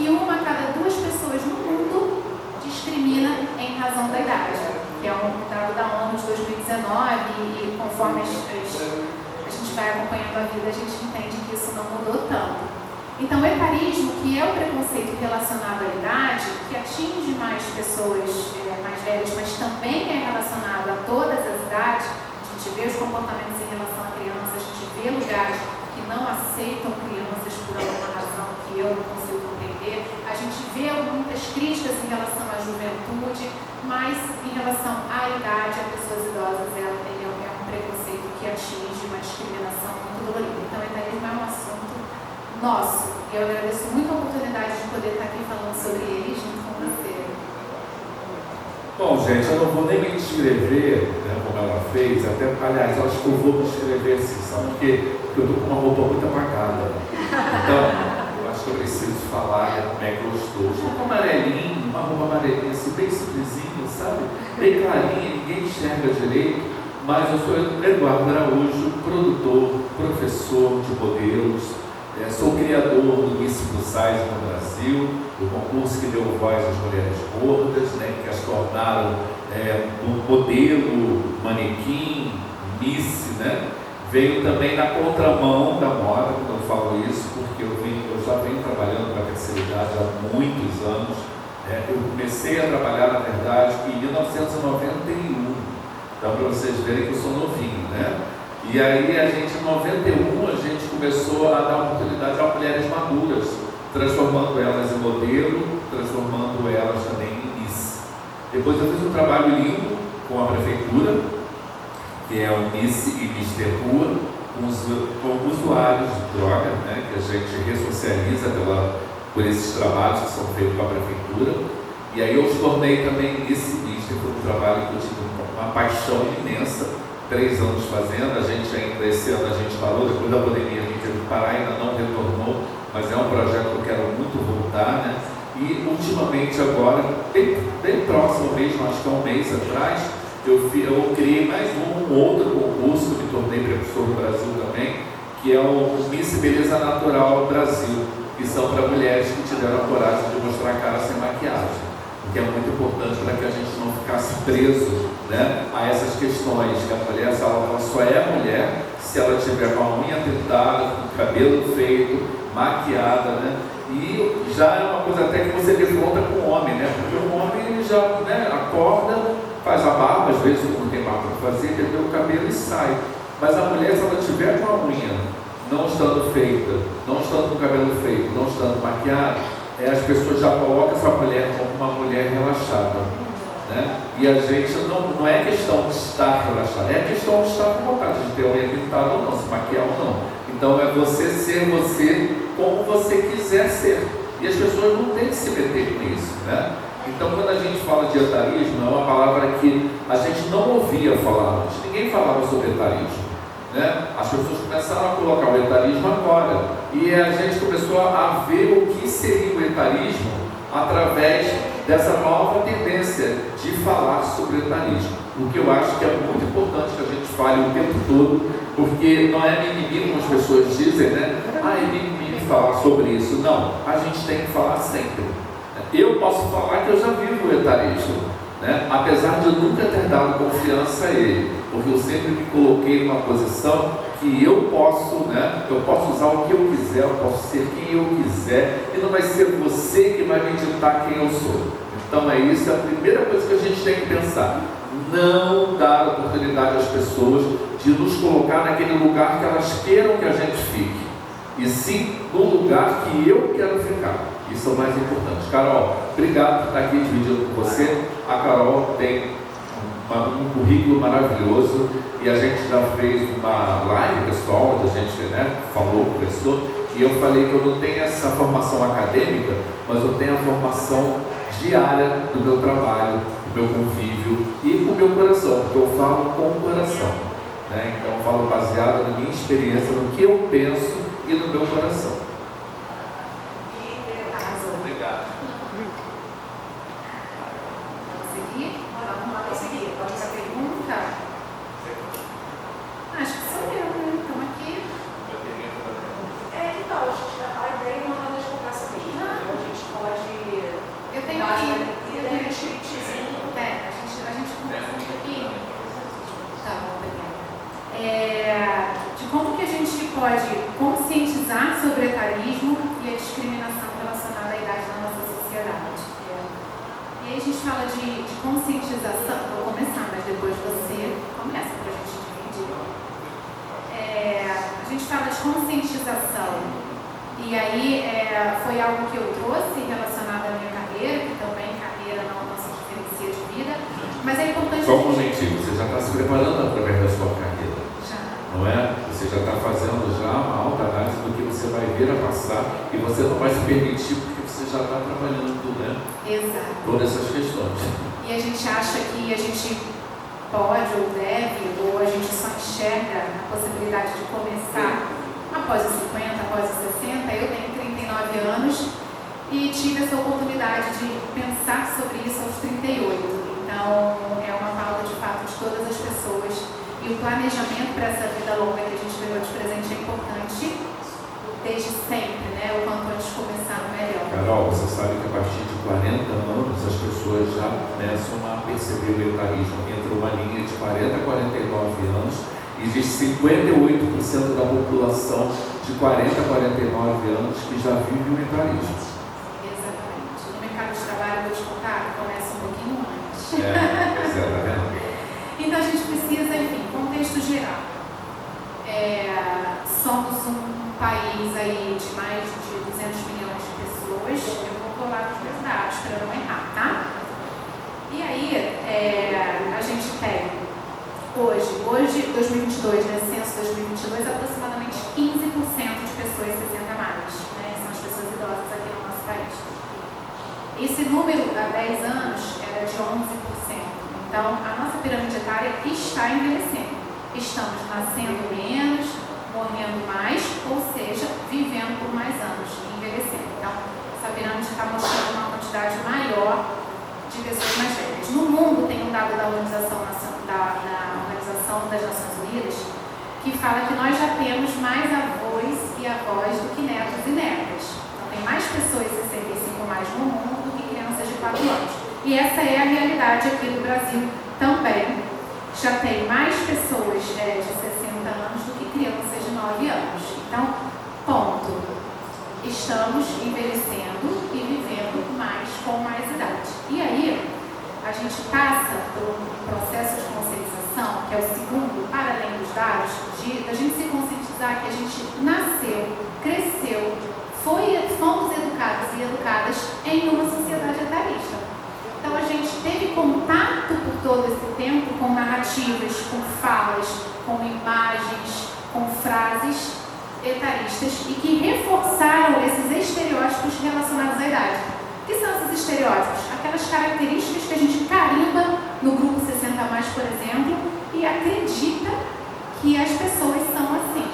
que 1 a cada 2 pessoas no mundo discrimina em razão da idade, que é um dado da ONU de 2019, e conforme a gente vai acompanhando a vida, a gente entende que isso não mudou tanto. Então, o etarismo, que é o preconceito relacionado à idade, que atinge mais pessoas mais velhas, mas também é relacionado a todas as idades. A gente vê os comportamentos em relação a crianças, a gente vê lugares que não aceitam crianças por alguma razão que eu não consigo compreender. A gente vê muitas críticas em relação à juventude, mas em relação à idade, a pessoas idosas, ele é um preconceito que atinge uma discriminação muito dolorida. Então, o etarismo é um assunto nosso, e eu agradeço muito a oportunidade de poder estar aqui falando sobre ele junto com você. Bom, gente, eu não vou nem me descrever, né, como ela fez, até, aliás, eu acho que eu vou me descrever assim, sabe? Porque eu estou com uma roupa muito apagada. Então, eu acho que eu preciso falar como é que eu estou. Estou com amarelinho, uma roupa amarelinha, assim, bem simplesinha, sabe? Bem clarinha, ninguém enxerga direito, mas eu sou Eduardo Araújo, produtor, professor de modelos. Sou criador do Miss Plus Size no Brasil, do concurso que deu voz às mulheres gordas, né, que as tornaram um modelo, manequim, Miss, né? Veio também na contramão da moda, quando eu falo isso, porque eu já venho trabalhando com a terceira idade há muitos anos. Eu comecei a trabalhar, na verdade, em 1991, dá para vocês verem que eu sou novinho, né? E aí a gente, em 91, a gente começou a dar oportunidade a mulheres maduras, transformando elas em modelo, transformando elas também em Miss. Depois eu fiz um trabalho lindo com a prefeitura, que é o Miss e Mister Rua, com usuários de droga, né, que a gente ressocializa por esses trabalhos que são feitos com a prefeitura. E aí eu os tornei também Miss e Mister, foi um trabalho que eu tive uma paixão imensa. 3 anos fazendo, a gente ainda, esse ano a gente parou, depois da pandemia a gente teve que parar, ainda não retornou, mas é um projeto que eu quero muito voltar, né? E ultimamente agora, bem próximo mesmo, acho que há um mês atrás, eu criei mais um outro concurso, me tornei professor do Brasil também, que é o Miss Beleza Natural Brasil, que são para mulheres que tiveram a coragem de mostrar a cara sem maquiagem, que é muito importante para que a gente não ficasse preso, né, a essas questões, que a mulher ela só é mulher se ela tiver com a unha pintada, com o cabelo feito, maquiada, né, e já é uma coisa até que você defronta com o homem, né, porque o homem ele já, né, acorda, faz a barba, às vezes não tem barba para fazer, ele tem o cabelo e sai, mas a mulher, se ela tiver com a unha não estando feita, não estando com o cabelo feito, não estando maquiada, as pessoas já colocam essa mulher como uma mulher relaxada, né? E a gente não é questão de estar relaxada, é questão de estar com vontade de ter unha pintada ou não, se maquiar ou não. Então é você ser você como você quiser ser. E as pessoas não têm que se meter com isso, né? Então quando a gente fala de etarismo, é uma palavra que a gente não ouvia falar antes, ninguém falava sobre etarismo. Né? As pessoas começaram a colocar o etarismo agora e a gente começou a ver o que seria o etarismo através dessa nova tendência de falar sobre o etarismo, o que eu acho que é muito importante que a gente fale o tempo todo, porque não é mimimi, como as pessoas dizem, né? É mimimi falar sobre isso. Não, a gente tem que falar sempre. Eu posso falar que eu já vivo o etarismo, né? Apesar de eu nunca ter dado confiança a ele, porque eu sempre me coloquei numa posição que eu posso, né? Eu posso usar o que eu quiser, eu posso ser quem eu quiser, e não vai ser você que vai me ditar quem eu sou. Então é isso, a primeira coisa que a gente tem que pensar: não dar oportunidade às pessoas de nos colocar naquele lugar que elas queiram que a gente fique, e sim no lugar que eu quero ficar. Isso é o mais importante. Carol, obrigado por estar aqui dividindo com você. A Carol tem um currículo maravilhoso e a gente já fez uma live pessoal, onde a gente, né, falou, conversou, e eu falei que eu não tenho essa formação acadêmica, mas eu tenho a formação diária do meu trabalho, do meu convívio e com o meu coração, porque eu falo com o coração, né? Então eu falo baseado na minha experiência, no que eu penso e no meu coração. Acho que sou eu, né? Estamos aqui. Então, a ideia é uma roda de conversa mesmo. A gente a gente fala de conscientização. Vou começar, mas depois você começa para a gente dividir. A gente fala de conscientização. E aí foi algo que eu trouxe relacionado à minha carreira, que também carreira não se diferencia de vida. Mas é importante... Só um momentinho, você já está se preparando através da sua carreira. Já. Não é? Você já está fazendo já uma alta análise do que você vai vir a passar e você não vai se permitir porque você já está trabalhando, né? Exato. Todas essas questões. E a gente acha que a gente pode ou deve, ou a gente só enxerga a possibilidade de começar após os 50, após os 60. Eu tenho 39 anos e tive essa oportunidade de pensar sobre isso aos 38. Então, é uma pauta de fato de todas as pessoas. E o planejamento para essa vida longa que a gente ganhou de presente é importante desde sempre, né? O quanto antes começar melhor. Carol, você sabe que a partir de 40 anos as pessoas já começam a perceber o etarismo. Entra uma linha de 40 a 49 anos e de 58% da população de 40 a 49 anos que já vive o etarismo. Exatamente. No mercado de trabalho, vou te contar, começa um pouquinho antes. Então a gente precisa, enfim, contexto geral. Somos um país aí de mais de 200 milhões de pessoas. Eu vou colar os meus dados para não errar, tá? E aí, a gente tem hoje 2022, né, censo 2022, aproximadamente 15% de pessoas 60 mais, né, são as pessoas idosas aqui no nosso país. Esse número há 10 anos era de 11%. Então, a nossa pirâmide etária está envelhecendo. Estamos nascendo menos, morrendo mais, ou seja, vivendo por mais anos, envelhecendo. Então, essa pirâmide está mostrando uma quantidade maior de pessoas mais velhas. No mundo, tem um dado da Organização das Nações Unidas que fala que nós já temos mais avós e avós do que netos e netas. Então, tem mais pessoas de 65 mais no mundo do que crianças de 4 anos. E essa é a realidade aqui no Brasil também. Já tem mais pessoas de 60 anos do que crianças de 9 anos. Então, ponto. Estamos envelhecendo e vivendo mais com mais idade. E aí, a gente passa por um processo de conscientização, que é o segundo, para além dos dados, da gente se conscientizar que a gente nasceu, cresceu, fomos educados e educadas em uma sociedade etarista. Então a gente teve contato por todo esse tempo com narrativas, com falas, com imagens, com frases etaristas e que reforçaram esses estereótipos relacionados à idade. O que são esses estereótipos? Aquelas características que a gente carimba no grupo 60+, por exemplo, e acredita que as pessoas são assim.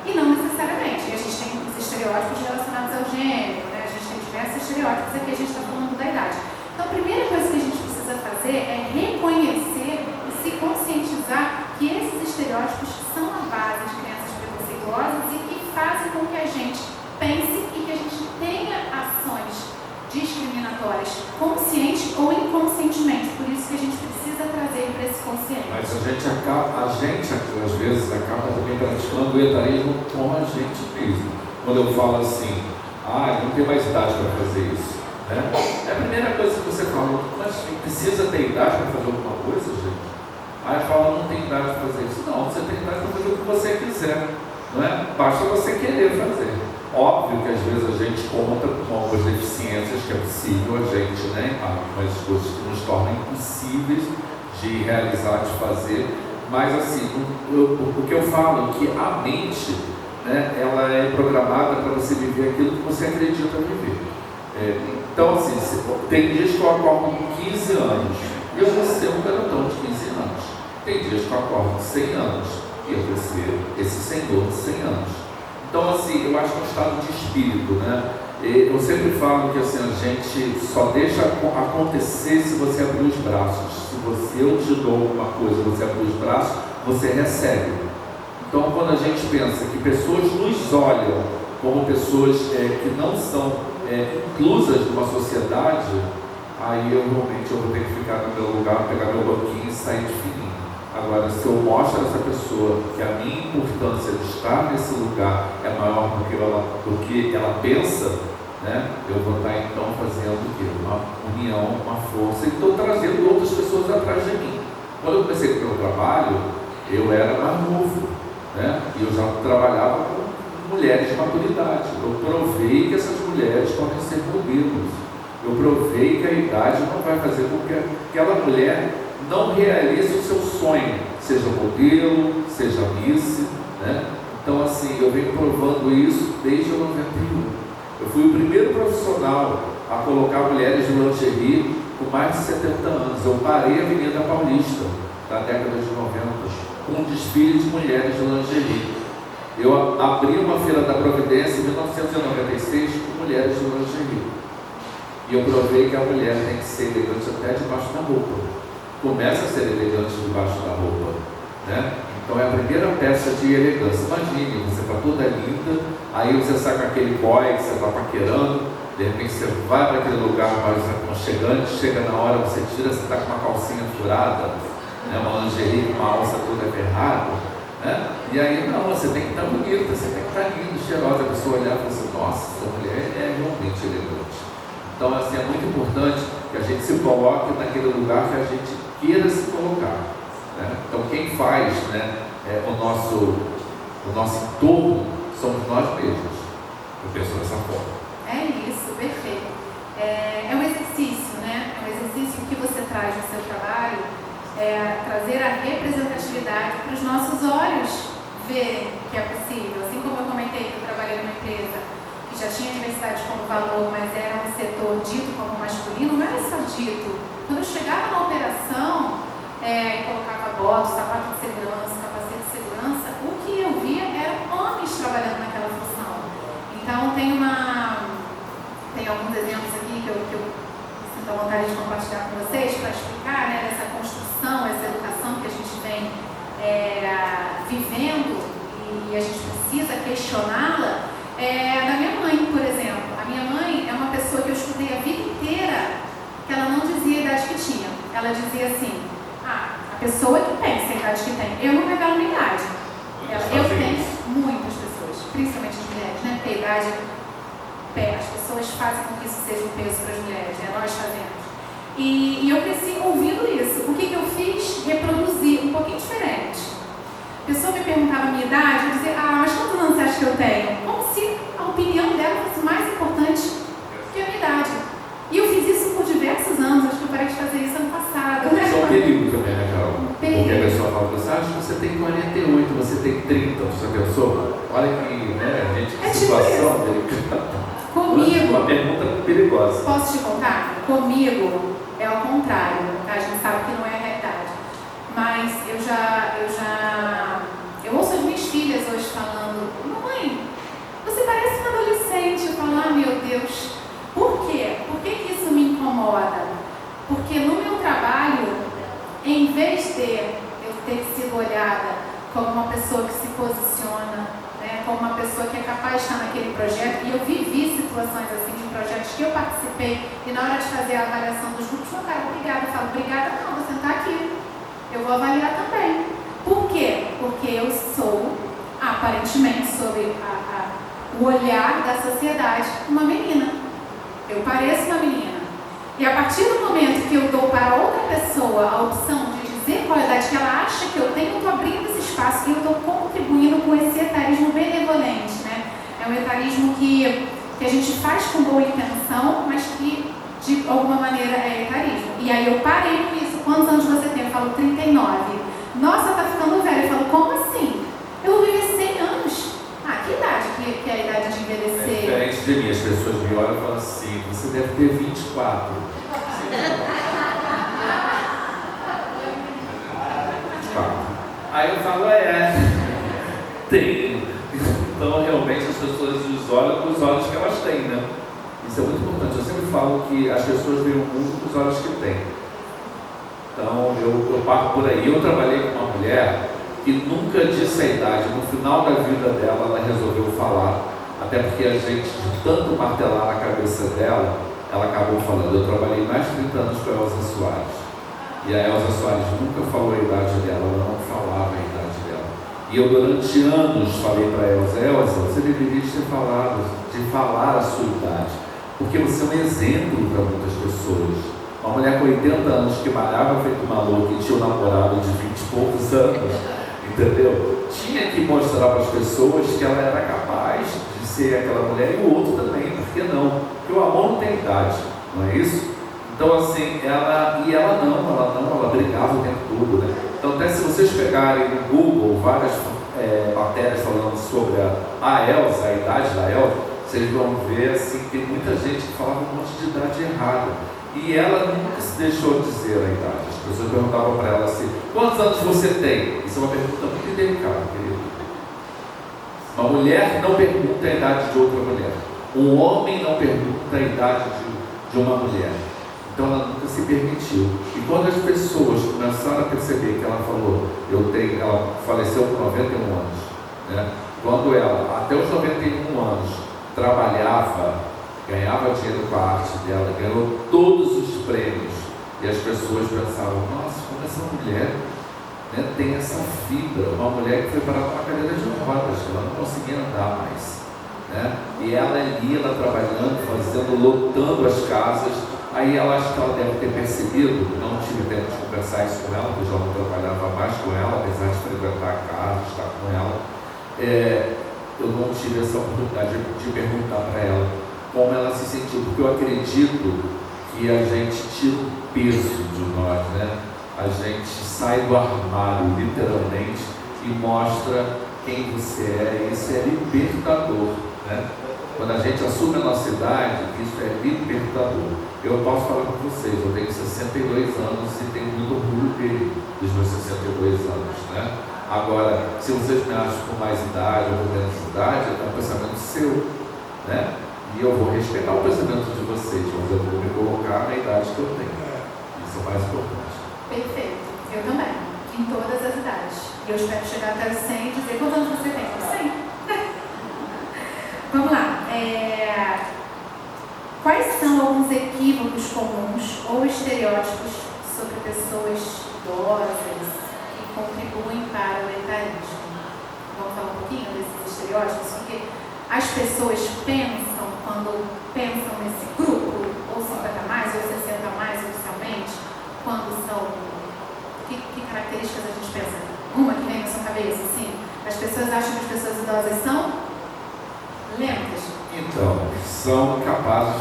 E não necessariamente. A gente tem os estereótipos relacionados ao gênero, né? A gente tem diversos estereótipos, aqui a gente está falando da idade. Então, a primeira coisa que a gente precisa fazer é reconhecer e se conscientizar que esses estereótipos são a base de crianças preconceituosas e que fazem com que a gente pense e que a gente tenha ações discriminatórias, consciente ou inconscientemente. Por isso que a gente precisa trazer para esse consciente. Mas a gente às vezes acaba também praticando o etarismo com a gente mesmo. Quando eu falo assim, não tem mais idade para fazer isso. Né? É a primeira coisa que você fala, mas precisa ter idade para fazer alguma coisa, gente? Aí fala, não tem idade para fazer isso. Não, você tem idade para fazer o que você quiser. Não é? Basta você querer fazer. Óbvio que às vezes a gente conta com algumas deficiências que é possível a gente, né? Algumas coisas que nos tornam impossíveis de realizar, de fazer. Mas assim, o que eu falo é que a mente, né, ela é programada para você viver aquilo que você acredita viver. Então, assim, tem dias que eu acordo com 15 anos e eu vou ser um garotão de 15 anos. Tem dias que eu acordo com 100 anos e eu vou ser esse senhor de 100 anos. Então, assim, eu acho que é um estado de espírito, né? Eu sempre falo que assim, a gente só deixa acontecer se você abrir os braços. Se eu te dou alguma coisa, você abrir os braços, você recebe. Então, quando a gente pensa que pessoas nos olham como pessoas que não são inclusas numa sociedade, aí eu realmente vou ter que ficar no meu lugar, pegar meu banquinho e sair de fininho. Agora, se eu mostro a essa pessoa que a minha importância de estar nesse lugar é maior do que ela pensa, né, eu vou estar então fazendo o quê? união, uma força, e estou trazendo outras pessoas atrás de mim. Quando eu comecei o meu trabalho, eu era mais novo, né? E eu já trabalhava com mulheres de maturidade. Eu provei que essas mulheres podem ser modelos. Eu provei que a idade não vai fazer com que aquela mulher não realize o seu sonho, seja modelo, seja Miss, né? Então, assim, eu venho provando isso desde o 91. Eu fui o primeiro profissional a colocar mulheres de lingerie com mais de 70 anos. Eu parei a Avenida Paulista, da década de 90, com um desfile de mulheres de lingerie. Eu abri uma feira da Providência em 1996 com mulheres de lingerie. E eu provei que a mulher tem que ser elegante até debaixo da roupa. Começa a ser elegante debaixo da roupa, né? Então é a primeira peça de elegância. Imagine, você está toda linda, aí você sai com aquele boy que você está paquerando, de repente você vai para aquele lugar mais aconchegante, chega na hora, você tira, você está com uma calcinha furada, né? Uma lingerie com uma alça toda ferrada, né? E aí não, você tem que estar bonita, você tem que estar linda, cheirosa. A pessoa olhar e falar assim, nossa, essa mulher é realmente elegante. Então, assim, é muito importante que a gente se coloque naquele lugar que a gente queira se colocar, né? Então, quem faz, né, o nosso entorno somos nós mesmos. Eu penso dessa forma. É isso, perfeito. É um exercício, né? É um exercício que você traz no seu trabalho, trazer a representatividade para os nossos olhos verem que é possível. Assim como eu comentei que eu trabalhei numa empresa que já tinha diversidade como valor, mas era um setor dito como masculino, não era só dito. Quando eu chegava na operação, colocava botas, sapato de segurança, capacete de segurança, o que eu via eram homens trabalhando naquela função. Então tem alguns exemplos aqui que eu sinto a vontade de compartilhar com vocês para explicar, né, essa construção, essa educação que a gente vem vivendo e a gente precisa questioná-la. Da minha mãe, por exemplo. A minha mãe é uma pessoa que eu escutei a vida inteira que ela não dizia a idade que tinha. Ela dizia assim, a pessoa que pensa a idade que tem, eu não revelo minha idade. Eu tenho muitas pessoas, principalmente as mulheres, né? Porque a idade, as pessoas fazem com que isso seja um peso para as mulheres, né? Nós fazemos. E eu cresci ouvindo isso. O que eu fiz? Reproduzir um pouquinho diferente. A pessoa me perguntava a minha idade, eu dizia, mas quantos anos você acha que eu tenho? Como se a opinião dela fosse mais importante que a minha idade. E eu fiz isso por diversos anos, acho que eu parei de fazer isso ano passado. Né? Isso é um perigo também, né, Carol? Porque a pessoa fala, você acha que você tem 48, você tem 30, você pensou? Olha que, né, gente, que situação delicada. Comigo. Uma pergunta perigosa. Posso te contar? Comigo é ao contrário, a gente sabe que não é a realidade. Mas eu ouço as minhas filhas hoje falando, mamãe, você parece uma adolescente. Eu falo, meu Deus, por quê? Por que isso me incomoda? Porque no meu trabalho, em vez de eu ter sido olhada como uma pessoa que se posiciona, né, como uma pessoa que é capaz de estar naquele projeto, e eu vivi situações assim de projetos que eu participei, e na hora de fazer a avaliação dos grupos, não, cara, obrigada. Eu falo, obrigada não, vou sentar aqui. Eu vou avaliar também. Por quê? Porque eu sou, aparentemente, sob o olhar da sociedade, uma menina. Eu pareço uma menina. E a partir do momento que eu dou para outra pessoa a opção de dizer qual é a idade que ela acha que eu tenho, eu estou abrindo esse espaço e eu estou contribuindo com esse etarismo benevolente, né? É um etarismo que a gente faz com boa intenção, mas que de alguma maneira é etarismo. E aí eu parei com isso. Quantos anos você tem? Eu falo 39. Nossa, tá ficando velha. Eu falo, como assim? Eu vou viver 100 anos. Que idade que é a idade de envelhecer? É diferente de mim, as pessoas me olham e falam assim, você deve ter 24. 24. Aí eu falo, tem. Então realmente as pessoas nos olham com os olhos que elas têm, né? Isso é muito importante. Eu sempre falo que as pessoas veem o mundo com os olhos que têm. Então eu parto por aí. Eu trabalhei com uma mulher que nunca disse a idade. No final da vida dela, ela resolveu falar. Até porque a gente, de tanto martelar na cabeça dela, ela acabou falando. Eu trabalhei mais de 30 anos com a Elza Soares. E a Elza Soares nunca falou a idade dela, ela não falava a idade dela. E eu durante anos falei para a Elza, você deveria ter falado, de falar a sua idade. porque você é um exemplo para muitas pessoas. Uma mulher com 80 anos que malhava feito maluco e tinha um namorado de 20 e poucos anos, entendeu? Tinha que mostrar para as pessoas que ela era capaz de ser aquela mulher, e o outro também, por que não? Porque o amor não tem idade, não é isso? Então assim, ela brigava o tempo todo, né? Então até se vocês pegarem no Google várias matérias falando sobre a Elsa, a idade da Elsa, vocês vão ver assim, que tem muita gente que falava um monte de idade errada. E ela nunca se deixou dizer a idade. As pessoas perguntavam para ela assim: quantos anos você tem? Isso é uma pergunta muito delicada, querido. Uma mulher não pergunta a idade de outra mulher. Um homem não pergunta a idade de uma mulher. Então ela nunca se permitiu. E quando as pessoas começaram a perceber que ela falou, ela faleceu com 91 anos, né? Quando ela, até os 91 anos, trabalhava, ganhava dinheiro com a arte dela, ganhou todos os prêmios, e as pessoas pensavam: nossa, como essa mulher, né, tem essa fibra. Uma mulher que foi para uma cadeira de rodas, ela não conseguia andar mais, né? E ela ali, ela trabalhando, lotando as casas. Aí ela, acho que ela deve ter percebido, não tive tempo de conversar isso com ela, porque eu já não trabalhava mais com ela, apesar de frequentar a casa, estar com ela. Eu não tive essa oportunidade de perguntar para ela como ela se sentiu, porque eu acredito que a gente tira o peso de nós, né? A gente sai do armário, literalmente, e mostra quem você é, e isso é libertador, né? Quando a gente assume a nossa idade, isso é libertador. Eu posso falar com vocês, eu tenho 62 anos e tenho muito orgulho dos meus 62 anos, né? Agora, se vocês me acham com mais idade ou com menos idade, é um pensamento seu, né? E eu vou respeitar o pensamento de vocês, mas eu vou me colocar na idade que eu tenho. Isso é o mais importante. Perfeito. Eu também. Em todas as idades. E eu espero chegar até os 100 e dizer: quantos anos você tem? 100. Vamos lá. Quais são alguns equívocos comuns ou estereótipos sobre pessoas idosas que contribuem para o etarismo? Vamos falar um pouquinho desses estereótipos? Porque as pessoas pensam, quando pensam nesse grupo, ou 50 mais, ou 60 mais oficialmente, quando são... Que características a gente pensa? Uma que vem na sua cabeça, assim? As pessoas acham que as pessoas idosas são lentas. Então, são capazes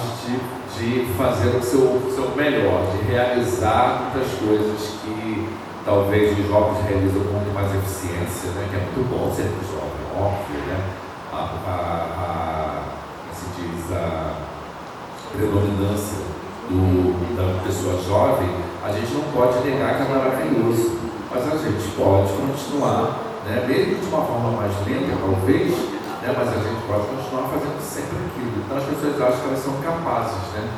de fazer o seu melhor, de realizar muitas coisas que talvez os jovens realizam com muito mais eficiência, né? Que é muito bom ser jovem, óbvio, né? A predominância da pessoa jovem, a gente não pode negar que é maravilhoso, mas a gente pode continuar, né? Mesmo de uma forma mais lenta, talvez, né? Mas a gente pode continuar fazendo sempre aquilo. Então as pessoas acham que elas são capazes, né?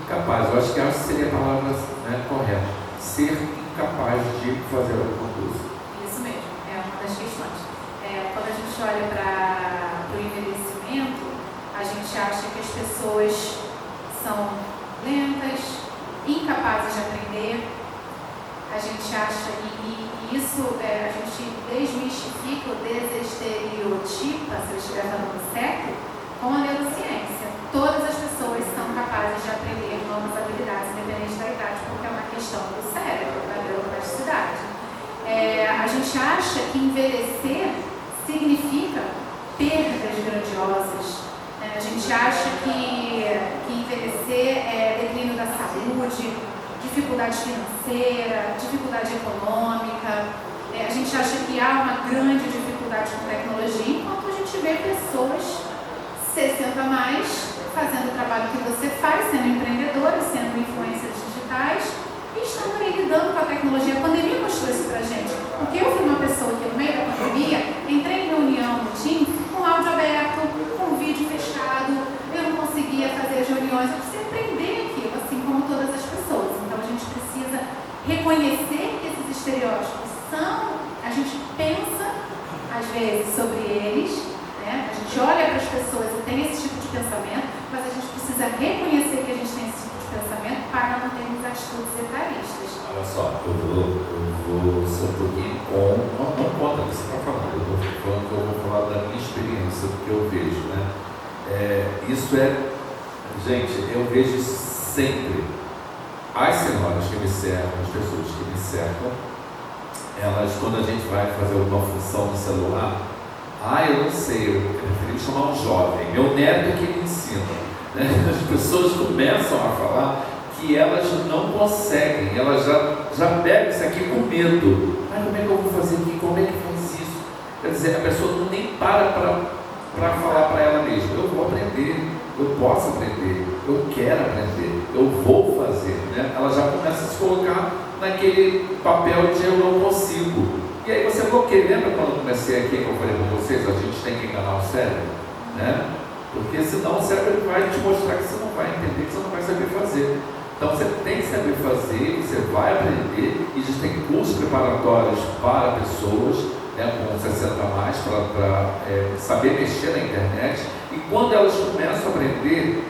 Incapazes, eu acho que essa seria a palavra, né, correta. Ser incapaz de fazer alguma coisa. Isso mesmo, é uma das questões. Quando a gente olha para o envelhecimento, a gente acha que as pessoas são lentas, incapazes de aprender. A gente acha, e isso a gente desmistifica ou desestereotipa, se eu estiver falando certo, com a neurociência. Todas as pessoas são capazes de aprender novas habilidades, independente da idade, porque é uma questão do cérebro, da neuroplasticidade. A gente acha que envelhecer significa perdas grandiosas. A gente acha que envelhecer é declínio da saúde, dificuldade financeira, dificuldade econômica. A gente acha que há uma grande dificuldade com tecnologia, enquanto a gente vê pessoas 60 a mais fazendo o trabalho que você faz, sendo empreendedores, sendo influencers digitais e estando aí lidando com a tecnologia. A pandemia mostrou isso pra gente, porque eu fui uma pessoa que no meio da pandemia entrei em reunião no Teams com áudio aberto, com vídeo fechado, eu não conseguia fazer as reuniões, eu precisei aprender aquilo, assim como todas as pessoas. Então a gente precisa reconhecer que esses estereótipos são, a gente pensa às vezes sobre eles, né? A gente olha para as pessoas e tem esse tipo de pensamento, mas a gente precisa reconhecer que a gente tem esse tipo de pensamento para não termos atitudes etaristas. Olha só, eu vou ser um pouquinho não conta o que você está falando, eu estou falando que eu vou falar da minha experiência, do que eu vejo, né? Isso é Gente, eu vejo sempre as senhoras que me cercam, as pessoas que me cercam, elas, quando a gente vai fazer alguma função no celular, eu não sei, eu preferi chamar um jovem, meu neto é que me ensina, né? As pessoas começam a falar que elas não conseguem, elas já pegam isso aqui com medo. Como é que eu vou fazer aqui? Como é que faz isso? Quer dizer, a pessoa nem para falar para ela mesma, eu vou aprender, eu posso aprender, eu quero aprender, eu vou fazer, né? Ela já começa a se colocar naquele papel de eu não consigo. E aí você bloqueia. Lembra quando eu comecei aqui, que eu falei para vocês, a gente tem que enganar o cérebro, né? Porque senão o cérebro vai te mostrar que você não vai entender, que você não vai saber fazer. Então você tem que saber fazer, você vai aprender, e existem cursos preparatórios para pessoas, né, com 60 a mais, para saber mexer na internet. E quando elas começam a aprender,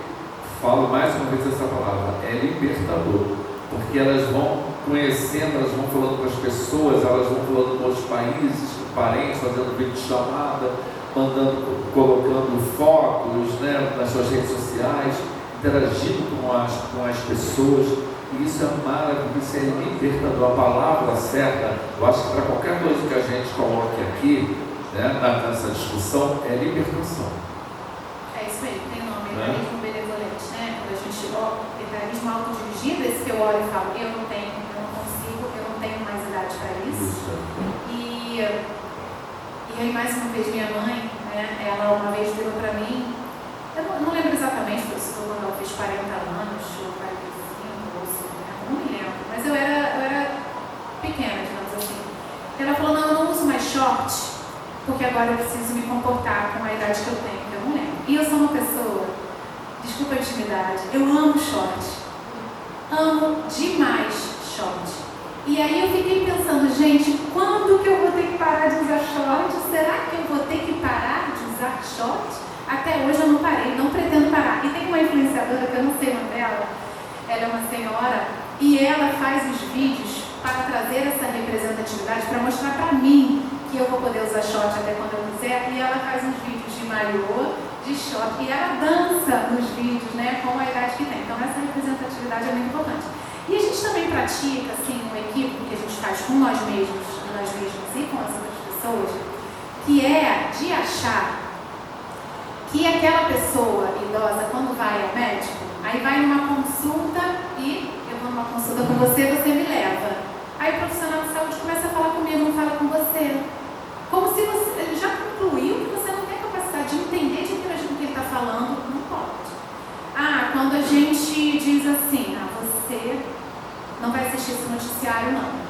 falo mais uma vez essa palavra, é libertador, porque elas vão conhecendo, elas vão falando com as pessoas, elas vão falando com os países, com parentes, fazendo videochamada, colocando fotos, né, nas suas redes sociais, interagindo com as pessoas. E isso é maravilhoso, isso é libertador. A palavra certa, eu acho que para qualquer coisa que a gente coloque aqui, né, nessa discussão, é libertação. É isso aí, tem o nome, mecanismo benevolente, né? Quando a gente mecanismo autodirigido, esse que eu olho e falo, eu não consigo, eu não tenho mais idade para isso. E aí, mais uma vez, minha mãe, né, ela uma vez virou para mim, eu não lembro exatamente se foi quando ela fez 40 anos, ou 45, ou não me lembro, mas eu era pequena, digamos assim. Ela falou, não, eu não uso mais short, porque agora eu preciso me comportar com a idade que eu tenho, que eu não lembro. E eu sou uma pessoa, desculpa a intimidade, eu amo short. Amo demais short. E aí eu fiquei pensando, gente, quando que eu vou ter que parar de usar short? Será que eu vou ter que parar de usar short? Até hoje eu não parei, não pretendo parar. E tem uma influenciadora que eu não sei o nome dela, ela é uma senhora, e ela faz os vídeos para trazer essa representatividade, para mostrar para mim que eu vou poder usar short até quando eu quiser. E ela faz uns vídeos de maiô, de short, e ela dança nos vídeos, né, com a idade que tem. Então essa representatividade é muito importante. E a gente também pratica, assim, um equívoco que a gente faz com nós mesmos e com as outras pessoas, que é de achar que aquela pessoa idosa, quando vai ao médico, aí vai numa consulta e eu vou numa consulta com você, você me leva. Aí o profissional de saúde começa a falar comigo, não fala com você. Como se ele já concluiu que você não tem capacidade de entender, de interagir com o que ele está falando. Não pode. Quando a gente diz assim, você não vai assistir esse noticiário, não.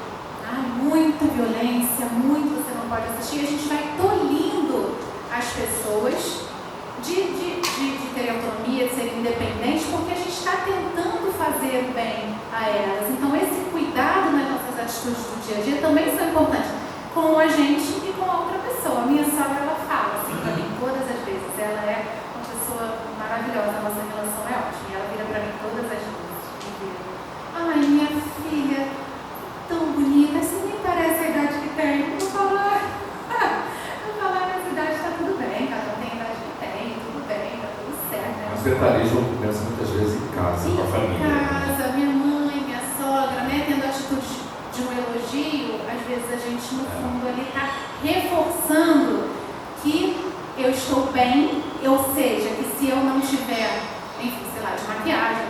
Muita violência, muito você não pode assistir. A gente vai tolhindo as pessoas de ter autonomia, de serem independentes, porque a gente está tentando fazer bem a elas. Então esse cuidado nas nossas atitudes do dia a dia também são importantes com a gente e com a outra pessoa. A minha sogra, ela fala assim para mim todas as vezes, ela é uma pessoa maravilhosa, a nossa relação é ótima, e ela vira para mim todas as vezes. Minha filha, tão bonita, você nem parece a idade que tem. Eu falo, nessa idade está tudo bem, cada um tem a idade que tem, tudo bem, está tudo certo. Mas o detalhismo começa muitas vezes em casa, com a família. Em casa, minha mãe, minha sogra, né, tendo atitude de um elogio, às vezes a gente no fundo ali está reforçando que eu estou bem, ou seja, que se eu não tiver, enfim, sei lá, de maquiagem,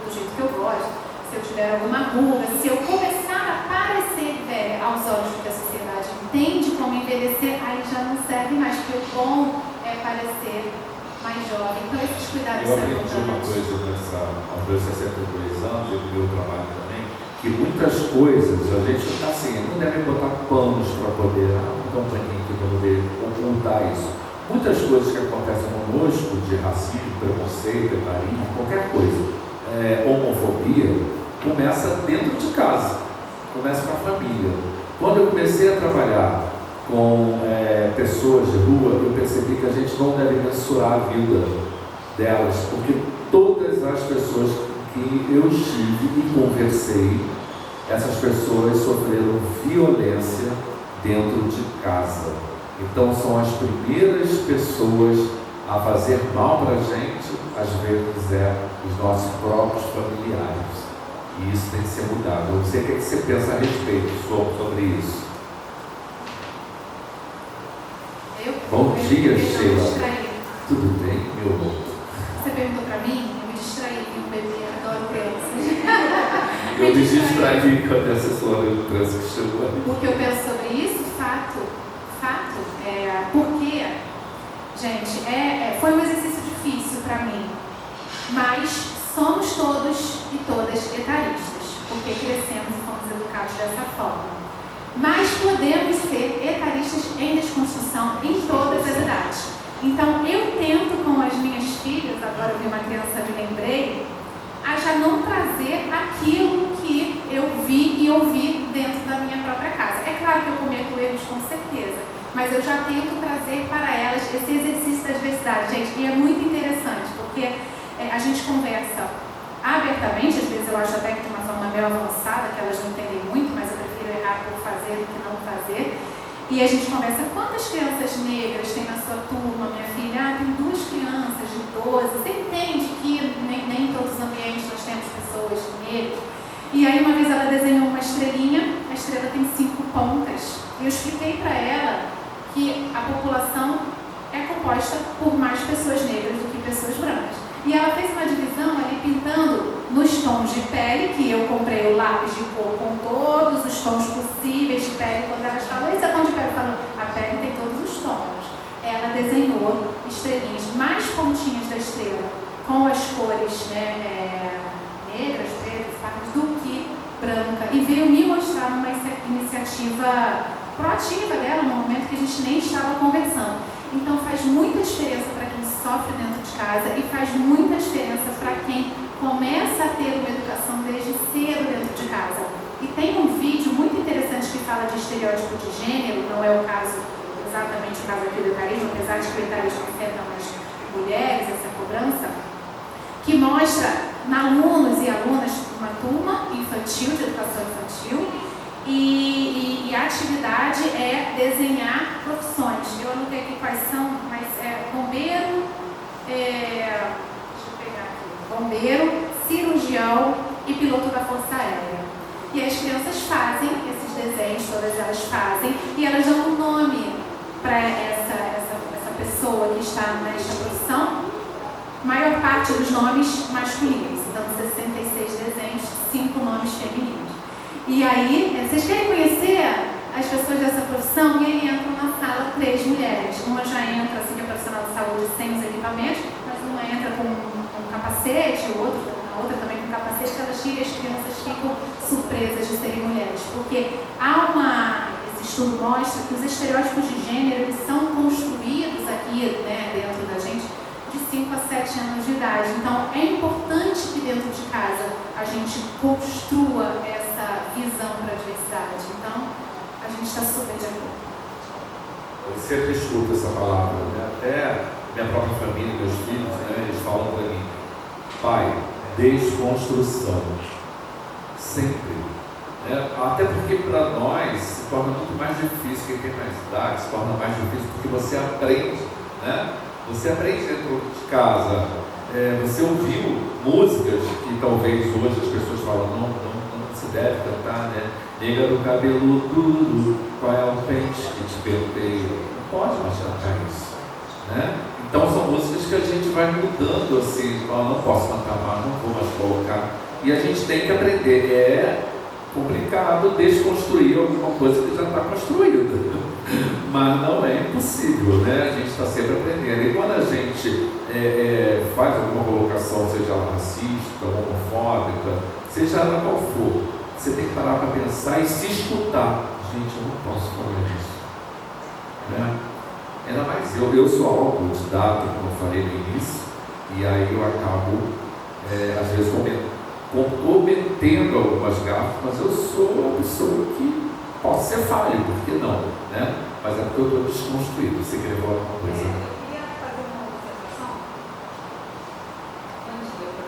do jeito que eu gosto, se eu tiver alguma ruga, se eu começar a parecer velha aos olhos do que a sociedade entende como envelhecer, aí já não serve mais, porque o bom é parecer mais jovem. Então esses cuidados são importantes. Eu aprendi uma coisa aos meus 62 anos, e no meu trabalho também, que muitas coisas a gente, assim, não deve botar panos para poder, botar um paninho aqui para poder ocultar isso. Muitas coisas que acontecem conosco, de racismo, preconceito, etarismo, qualquer coisa, homofobia, começa dentro de casa, começa com a família. Quando eu comecei a trabalhar com pessoas de rua, eu percebi que a gente não deve mensurar a vida delas, porque todas as pessoas que eu estive e conversei, essas pessoas sofreram violência dentro de casa. Então são as primeiras pessoas a fazer mal para a gente, às vezes é os nossos próprios familiares. E isso tem que ser mudado. Eu não sei o que você pensa a respeito sobre isso. Bom dia, Sheila. Tudo bem, meu amor? Você perguntou para mim, eu me distraí com o bebê, adoro crianças. Eu me distraí com a assessora de criança que chegou ali. O que eu penso sobre isso, fato, porque, gente, foi um exercício difícil para mim, mas somos todos e todas etaristas, porque crescemos e fomos educados dessa forma. Mas podemos ser etaristas em desconstrução em todas as idades. Então, eu tento com as minhas filhas, agora eu vi uma criança, me lembrei, a já não trazer aquilo que eu vi e ouvi dentro da minha própria casa. É claro que eu cometo erros, com certeza, mas eu já tento trazer para elas esse exercício da diversidade, gente, e é muito interessante, porque a gente conversa abertamente, às vezes eu acho até que de uma forma meio avançada, que elas não entendem muito, mas eu prefiro errar por fazer do que não fazer. E a gente conversa, quantas crianças negras tem na sua turma, minha filha? Tem 2 crianças de 12. Você entende que nem em todos os ambientes nós temos pessoas negras? E aí uma vez ela desenhou uma estrelinha, a estrela tem 5 pontas. E eu expliquei para ela que a população é composta por mais pessoas negras do que pessoas brancas. E ela fez uma divisão ali pintando nos tons de pele, que eu comprei o lápis de cor com todos os tons possíveis de pele. Quando elas falam, esse é tom de pele, falou, a pele tem todos os tons. Ela desenhou estrelinhas, mais pontinhas da estrela, com as cores negras, pretas, pardas, do que branca. E veio me mostrar uma iniciativa proativa dela, no momento que a gente nem estava conversando. Então faz muita diferença para quem sofre dentro de casa e faz muita diferença para quem começa a ter uma educação desde cedo dentro de casa. E tem um vídeo muito interessante que fala de estereótipo de gênero, não é o caso, exatamente o caso aqui do etarismo, apesar de que o etarismo afeta as mulheres, essa cobrança, que mostra alunos e alunas de uma turma infantil, de educação infantil, e a atividade é desenhar profissões. Eu anotei aqui quais são, mas bombeiro, bombeiro, cirurgião e piloto da Força Aérea. E as crianças fazem esses desenhos, todas elas fazem, e elas dão um nome para essa pessoa que está nesta profissão. Maior parte dos nomes masculinos, então 66 desenhos, 5 nomes femininos. E aí, vocês querem conhecer as pessoas dessa profissão? E aí entram na sala 3 mulheres. Uma já entra, assim, que é profissional de saúde sem os equipamentos, mas uma entra com um capacete, a outra também com capacete, que elas tiram e as crianças ficam surpresas de serem mulheres. Porque esse estudo mostra que os estereótipos de gênero eles são construídos aqui, dentro da gente, de 5 a 7 anos de idade. Então, é importante que dentro de casa a gente construa essa visão para a diversidade. Então, a gente está super de acordo. Eu sempre escuto essa palavra, Até minha própria família, meus filhos, eles falam para mim, pai, desconstrução. Sempre. Até porque para nós se torna muito mais difícil, quem tem mais idade, se torna mais difícil porque você aprende, Você aprende dentro de casa, você ouviu músicas que talvez hoje as pessoas falam, não se deve cantar, Nega do cabelo duro, qual é o pente que te penteia? Não pode mais cantar isso, Então são músicas que a gente vai mudando assim, não posso cantar mais, não vou mais colocar. E a gente tem que aprender, é complicado desconstruir alguma coisa que já está construída. Mas não é impossível, A gente está sempre aprendendo. E quando a gente faz alguma colocação, seja ela racista, homofóbica, seja ela qual for, você tem que parar para pensar e se escutar. Gente, eu não posso falar isso. Ainda mais eu sou autodidata, como eu falei no início, e aí eu acabo, às vezes, cometendo algumas gafas, mas eu sou uma pessoa que posso ser falho, por que não? Mas é porque eu estou desconstruído. Você quer falar alguma coisa?